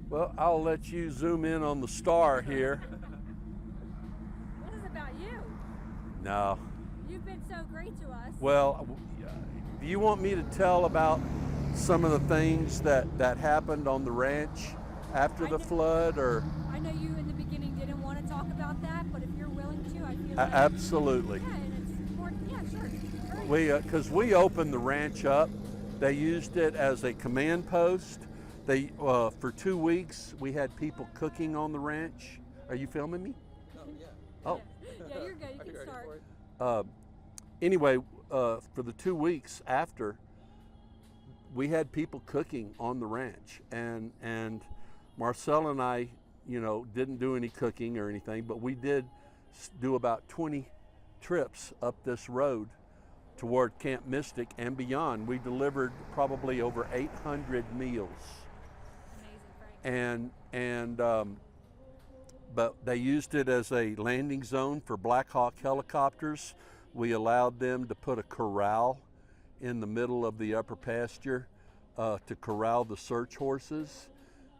Well, I'll let you zoom in on the star here. What is it about you? No. You've been so great to us. Well, do you want me to tell about some of the things that happened on the ranch after the flood, or? I know you in the beginning didn't want to talk about that, but if you're willing to, I feel like... Absolutely. Yeah, and it's important. Yeah, sure. Because we opened the ranch up. They used it as a command post. They for 2 weeks we had people cooking on the ranch. Are you filming me? Oh, yeah. Oh. Yeah, you're good. You can start. Anyway, for the 2 weeks after, we had people cooking on the ranch, and Marcel and I, didn't do any cooking or anything, but we did do about 20 trips up this road toward Camp Mystic and beyond. We delivered probably over 800 meals. Amazing, Frank. But they used it as a landing zone for Black Hawk helicopters. We allowed them to put a corral in the middle of the upper pasture to corral the search horses.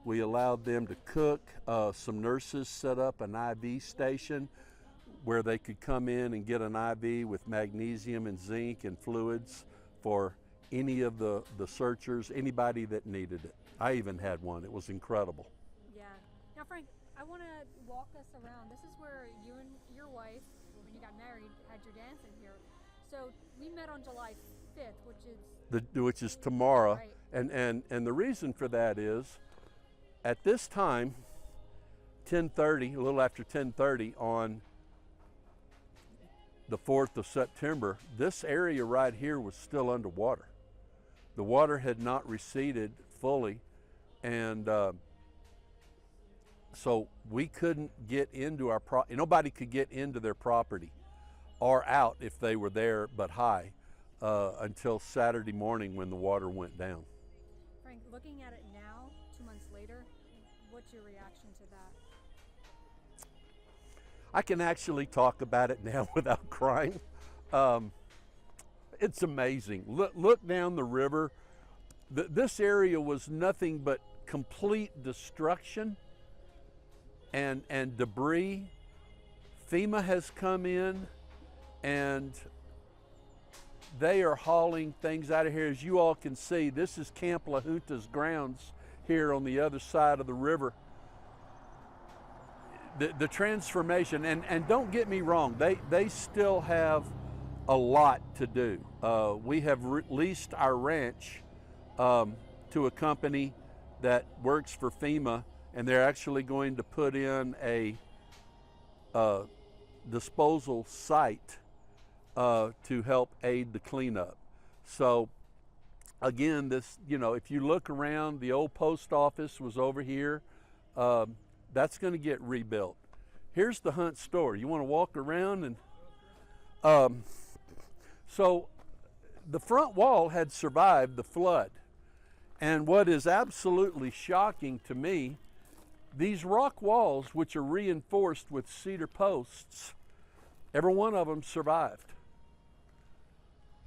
We allowed them to cook. Some nurses set up an IV station where they could come in and get an IV with magnesium and zinc and fluids for any of the searchers, anybody that needed it. I even had one. It was incredible. Yeah. Now, Frank, I want to walk us around. This is where you and your wife, when you got married, had your dance in here. So we met on July 5th, which is tomorrow. Right. And the reason for that is, at this time, 10:30, a little after 10:30 on the 4th of September, this area right here was still underwater. The water had not receded fully, and so we couldn't get into our nobody could get into their property or out if they were there but high until Saturday morning when the water went down. Frank, looking at it now, 2 months later, what's your reaction to that? I can actually talk about it now without crying. It's amazing. Look down the river. This area was nothing but complete destruction and debris. FEMA has come in and they are hauling things out of here. As you all can see, this is Camp La Junta's grounds here on the other side of the river. The transformation, and don't get me wrong, they still have a lot to do. We have leased our ranch to a company that works for FEMA, and they're actually going to put in a disposal site to help aid the cleanup. So again, this, if you look around, the old post office was over here. That's going to get rebuilt. Here's the Hunt store. You want to walk around and so the front wall had survived the flood. And what is absolutely shocking to me, these rock walls, which are reinforced with cedar posts, every one of them survived.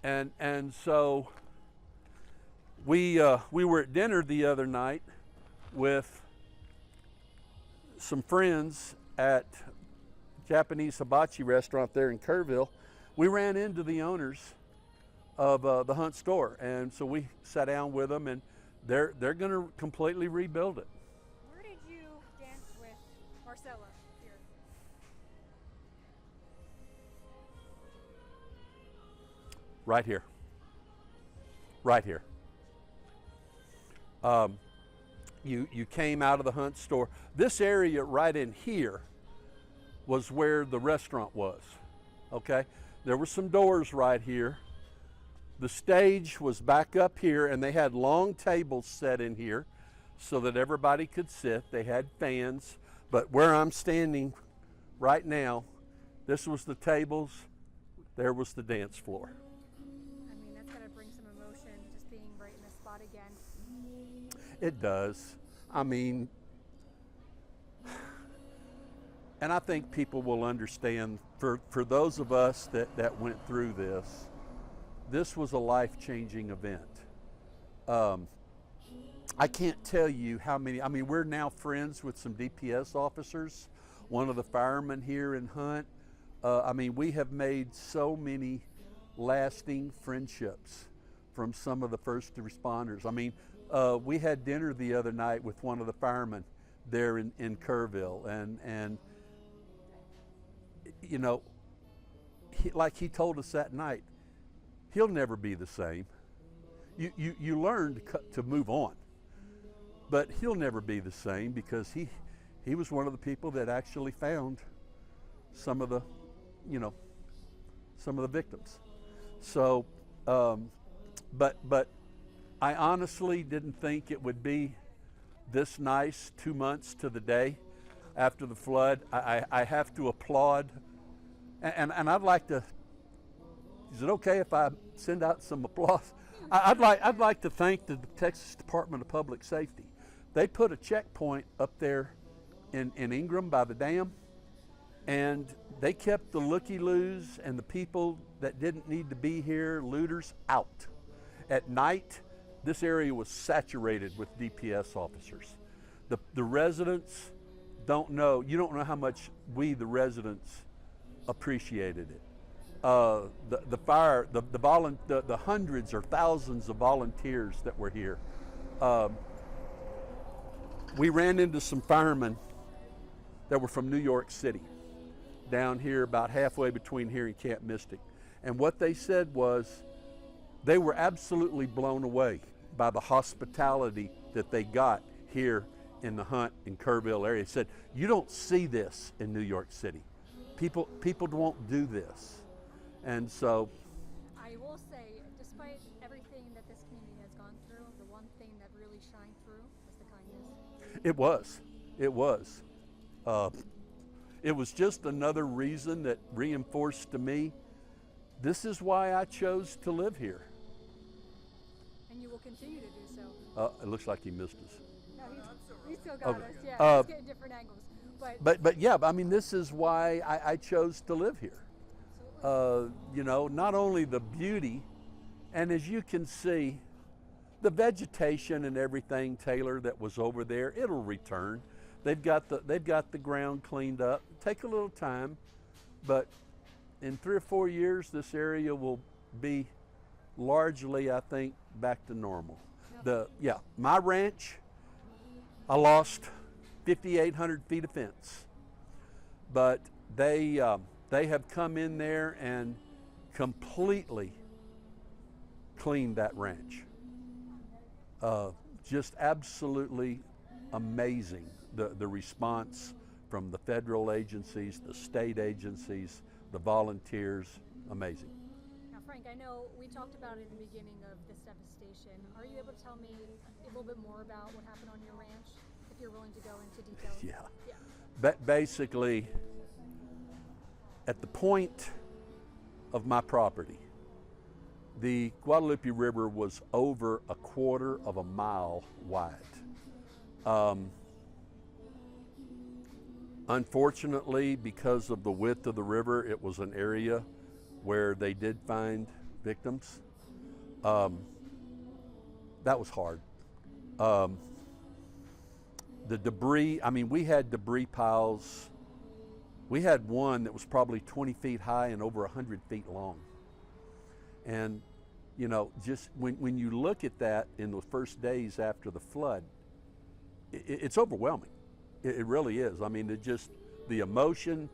And so we were at dinner the other night with some friends at Japanese hibachi restaurant there in Kerrville. We ran into the owners of the Hunt store, and so we sat down with them, and they're going to completely rebuild it. Where did you dance with Marcella here? Right here. Right here. You came out of the Hunt store. This area right in here was where the restaurant was, okay? There were some doors right here. The stage was back up here, and they had long tables set in here so that everybody could sit. They had fans, but where I'm standing right now, this was the tables, there was the dance floor. I mean, that's gotta bring some emotion, just being right in this spot again. It does. I mean, and I think people will understand, for those of us that went through this was a life-changing event. I can't tell you how many. I mean, we're now friends with some DPS officers, one of the firemen here in Hunt. I mean, we have made so many lasting friendships from some of the first responders. I mean, we had dinner the other night with one of the firemen there in Kerrville, and you know, like he told us that night, he'll never be the same. You learn to move on, but he'll never be the same because he was one of the people that actually found some of the, you know, some of the victims. So, but I honestly didn't think it would be this nice 2 months to the day after the flood. I have to applaud, and I'd like to. Is it okay if I send out some applause? I'd like to thank the Texas Department of Public Safety. They put a checkpoint up there in Ingram by the dam, and they kept the looky-loos and the people that didn't need to be here, looters, out. At night, this area was saturated with DPS officers. The residents don't know, you don't know how much we, the residents, appreciated it. The hundreds or thousands of volunteers that were here. We ran into some firemen that were from New York City, down here about halfway between here and Camp Mystic. And what they said was they were absolutely blown away by the hospitality that they got here in the Hunt and Kerrville area. They said, you don't see this in New York City. People won't do this. And so, I will say, despite everything that this community has gone through, the one thing that really shined through was the kindness. it was. It was just another reason that reinforced to me, this is why I chose to live here. And you will continue to do so. It looks like he missed us. No, he's still got Okay. us. Yeah, he's getting different angles. But yeah, I mean, this is why I chose to live here. You know, not only the beauty, and as you can see, the vegetation and everything, Taylor, that was over there, it'll return. They've got the ground cleaned up. Take a little time, but in 3 or 4 years, this area will be largely, I think, back to normal. My ranch, I lost 5,800 feet of fence, but they have come in there and completely cleaned that ranch. Just absolutely amazing, the response from the federal agencies, the state agencies, the volunteers, amazing. Now, Frank, I know we talked about it in the beginning of this devastation. Are you able to tell me a little bit more about what happened on your ranch, if you're willing to go into details? Yeah. Basically, at the point of my property, the Guadalupe River was over 1/4 mile wide. Unfortunately, because of the width of the river, it was an area where they did find victims. That was hard. The debris, I mean, we had debris piles. We had one that was probably 20 feet high and over 100 feet long. And, you know, just when you look at that in the first days after the flood, it's overwhelming. It really is. I mean, the emotion,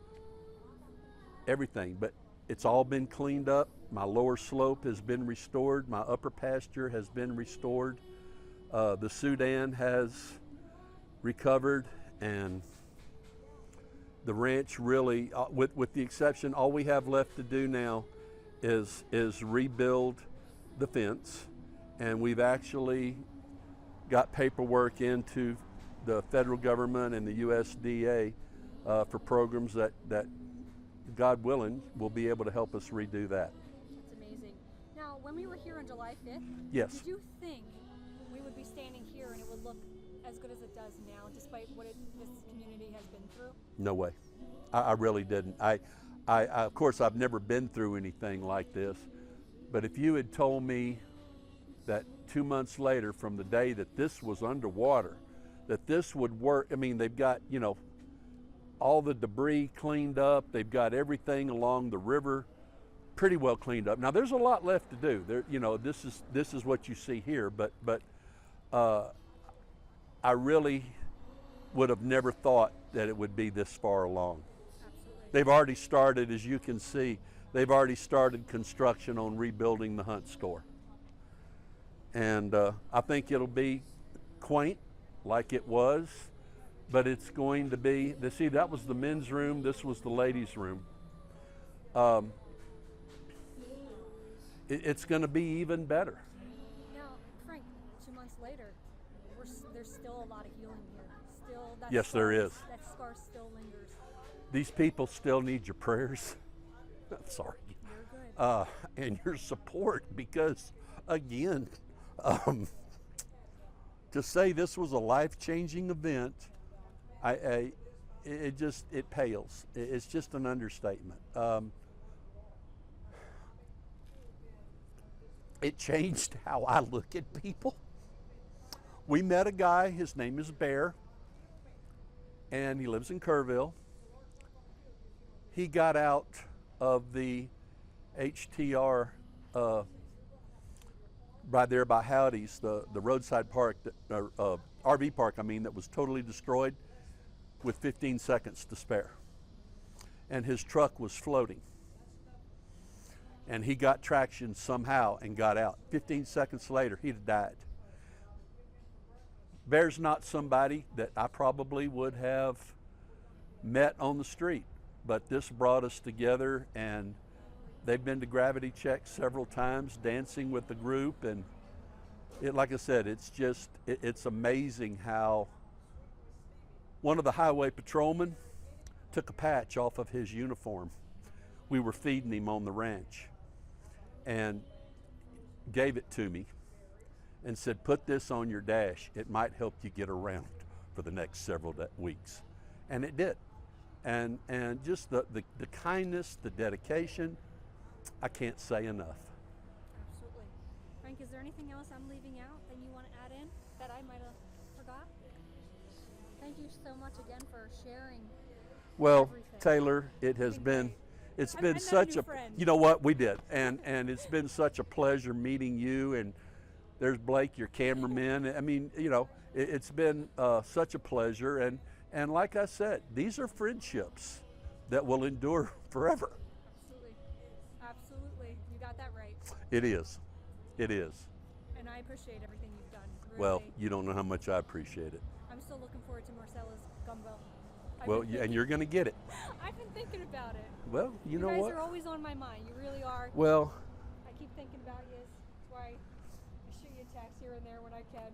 everything, but it's all been cleaned up. My lower slope has been restored. My upper pasture has been restored. The Sudan has recovered, and the ranch really, with the exception, all we have left to do now is rebuild the fence, and we've actually got paperwork into the federal government and the USDA for programs that God willing will be able to help us redo that. That's amazing. Now, when we were here on July 5th, yes, did you think we would be standing here and it would look as good as it does now, despite what this community has been through? No way. I really didn't. I of course, I've never been through anything like this, but if you had told me that 2 months later from the day that this was underwater, that this would work. I mean, they've got, you know, all the debris cleaned up. They've got everything along the river pretty well cleaned up. Now there's a lot left to do. There, you know, this is what you see here, but I really would have never thought that it would be this far along. Absolutely. They've already started, as you can see, they've already started construction on rebuilding the Hunt store. And I think it'll be quaint like it was, but it's going to be, see, that was the men's room, this was the ladies' room. It's going to be even better. Now, Frank, 2 months later, there's still a lot of healing here. Still, that Yes, there is. That scar still lingers. These people still need your prayers. I'm sorry. You're good. And your support, because again, to say this was a life-changing event, it pales. It's just an understatement. It changed how I look at people. We met a guy, his name is Bear, and he lives in Kerrville. He got out of the HTR right there by Howdy's, the roadside park, RV park, I mean, that was totally destroyed, with 15 seconds to spare. And his truck was floating. And he got traction somehow and got out. 15 seconds later, he'd have died. Bear's not somebody that I probably would have met on the street, but this brought us together, and they've been to Gravity Check several times, dancing with the group, and like I said, it's amazing how one of the highway patrolmen took a patch off of his uniform. We were feeding him on the ranch, and gave it to me and said, put this on your dash. It might help you get around for the next several weeks. And it did. And just the kindness, the dedication, I can't say enough. Absolutely. Frank, is there anything else I'm leaving out that you want to add in that I might have forgot? Thank you so much again for sharing. Well, everything. Taylor, it has been, it's I been met a such new a, friend. you know what, we did. And it's been such a pleasure meeting you, and there's Blake, your cameraman. I mean, you know, it's been such a pleasure. And like I said, these are friendships that will endure forever. Absolutely. Absolutely. You got that right. It is. It is. And I appreciate everything you've done. Really. Well, you don't know how much I appreciate it. I'm still looking forward to Marcella's gumbo. Well, and you're going to get it. I've been thinking about it. Well, you know guys what? are always on my mind. You really are. Well, I keep thinking about you. That's why I shoot you a text here and there when I can.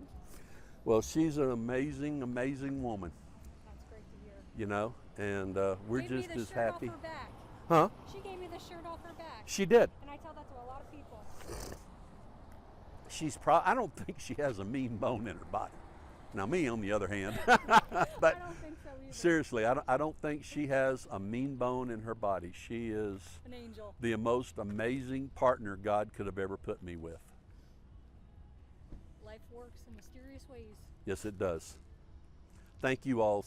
well, she's an amazing, amazing woman, That's great to hear. you know, and we're Gave me just the as shirt happy. Off her back. Huh? She gave me the shirt off her back. She did. And I tell that to a lot of people. I don't think she has a mean bone in her body. Now, me, on the other hand, I but don't think so either. seriously, I don't think she has a mean bone in her body. She is An angel. the most amazing partner God could have ever put me with. Life works in mysterious ways. Yes, it does. Thank you all